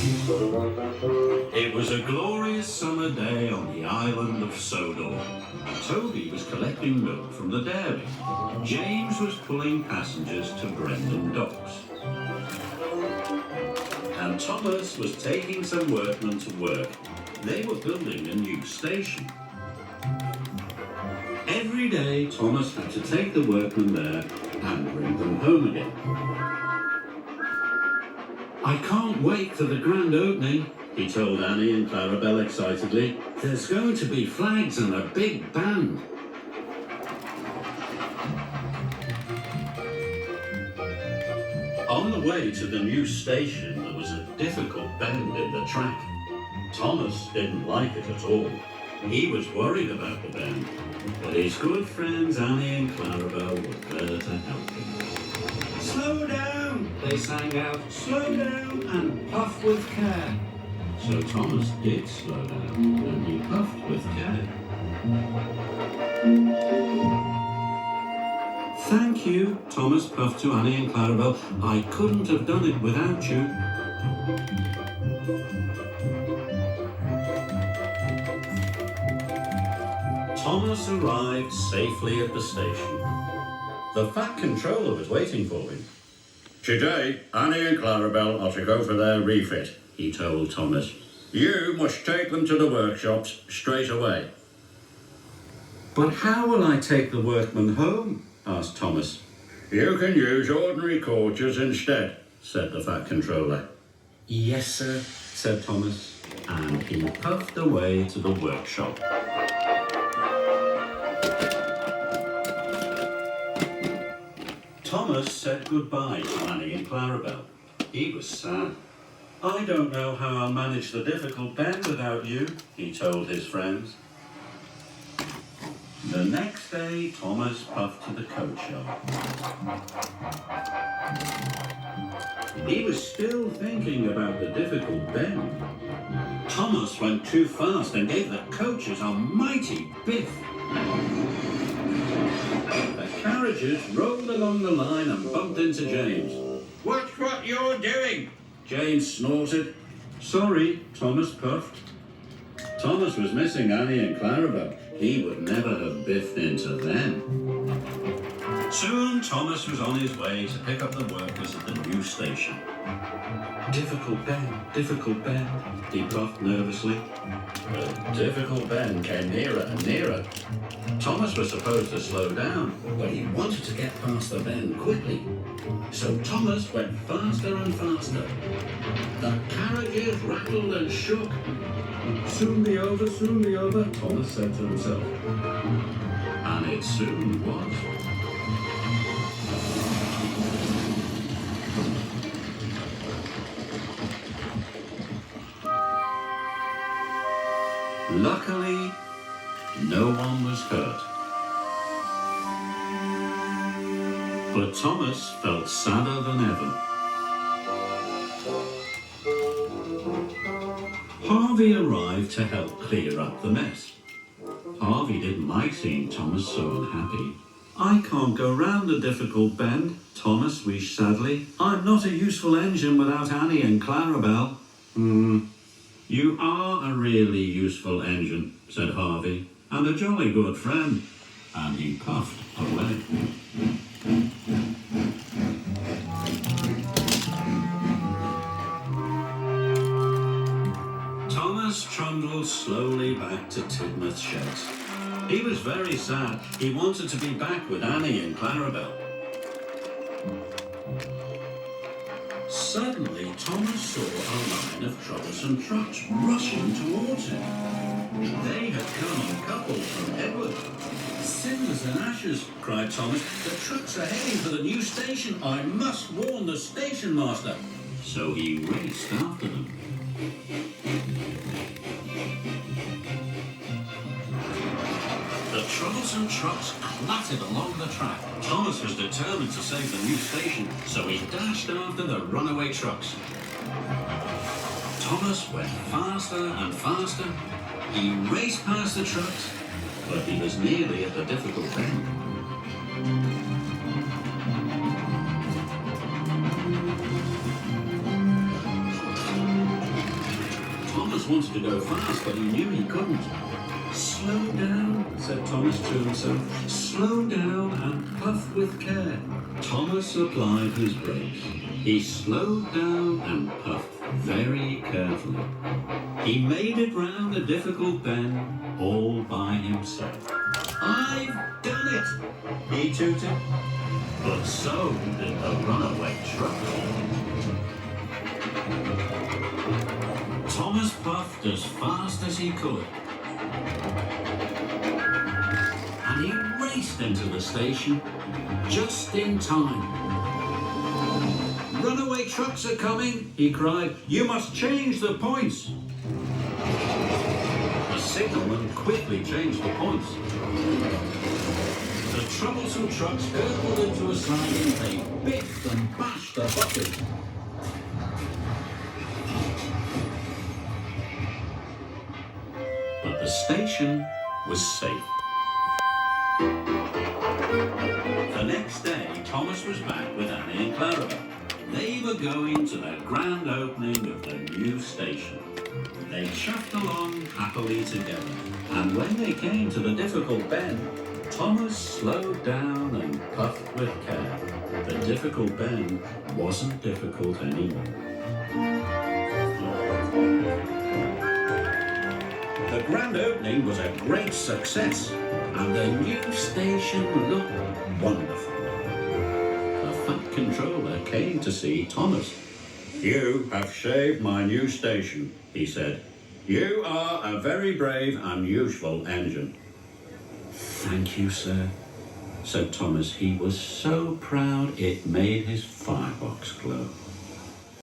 It was a glorious summer day on the island of Sodor. Toby was collecting milk from the dairy. James was pulling passengers to Brendan Docks. And Thomas was taking some workmen to work. They were building a new station. Every day, Thomas had to take the workmen there and bring them home again. "I can't wait for the grand opening," he told Annie and Clarabel excitedly. "There's going to be flags and a big band." On the way to the new station, there was a difficult bend in the track. Thomas didn't like it at all. He was worried about the bend, but his good friends Annie and Clarabel were there to help him. "Slow down," they sang out. "Slow down and puff with care." So Thomas did slow down and he puffed with care. "Thank you," Thomas puffed to Annie and Clarabel. "I couldn't have done it without you." Thomas arrived safely at the station. The Fat Controller was waiting for him. "Today, Annie and Clarabel are to go for their refit," he told Thomas. "You must take them to the workshops straight away." "But how will I take the workmen home?" asked Thomas. "You can use ordinary quarters instead," said the Fat Controller. "Yes, sir," said Thomas, and he puffed away to the workshop. Thomas said goodbye to Annie and Clarabel. He was sad. "I don't know how I'll manage the difficult bend without you," he told his friends. The next day, Thomas puffed to the coach yard. He was still thinking about the difficult bend. Thomas went too fast and gave the coaches a mighty biff. The carriages rolled along the line and bumped into James. "Watch what you're doing," James snorted. "Sorry," Thomas puffed. Thomas was missing Annie and Clarabel. He would never have biffed into them. Soon Thomas was on his way to pick up the workers at the new station. Difficult bend, he puffed nervously. The difficult bend came nearer and nearer. Thomas was supposed to slow down, but he wanted to get past the bend quickly. So Thomas went faster and faster. The carriages rattled and shook. Soon be over, Thomas said to himself. And it soon was. Luckily, no one was hurt. But Thomas felt sadder than ever. Harvey arrived to help clear up the mess. Harvey didn't like seeing Thomas so unhappy. "I can't go round a difficult bend," Thomas wished sadly. "I'm not a useful engine without Annie and Clarabel." "You are a really useful engine," said Harvey, "and a jolly good friend." And he puffed away. Thomas trundled slowly back to Tidmouth Sheds. He was very sad. He wanted to be back with Annie and Clarabel. Suddenly, Thomas saw a line of troublesome trucks rushing towards him. They had come in couples from Edward. "Cinders and ashes," cried Thomas. "The trucks are heading for the new station. I must warn the station master." So he raced after them. The troublesome trucks clattered along the track. Thomas was determined to save the new station, so he dashed after the runaway trucks. Thomas went faster and faster. He raced past the trucks, but he was nearly at the difficult bend. Thomas wanted to go fast, but he knew he couldn't. Slow down, said Thomas to himself. Slow down and puff with care. Thomas applied his brakes. He slowed down and puffed very carefully. He made it round a difficult bend all by himself. I've done it, he tooted. But so did the runaway truck. Thomas puffed as fast as he could. And he raced into the station just in time. Runaway trucks are coming, he cried. You must change the points. The signalman quickly changed the points. The troublesome trucks hurtled into a siding. They biffed and bashed the bucket. But the station was safe. The next day, Thomas was back with Annie and Clarabel. They were going to the grand opening of the new station. They chuffed along happily together, and when they came to the difficult bend, Thomas slowed down and puffed with care. The difficult bend wasn't difficult anymore. The grand opening was a great success, and the new station looked wonderful. The Fat Controller came to see Thomas. You have shaved my new station, he said. You are a very brave and useful engine. Thank you, sir, said Thomas. He was so proud it made his firebox glow.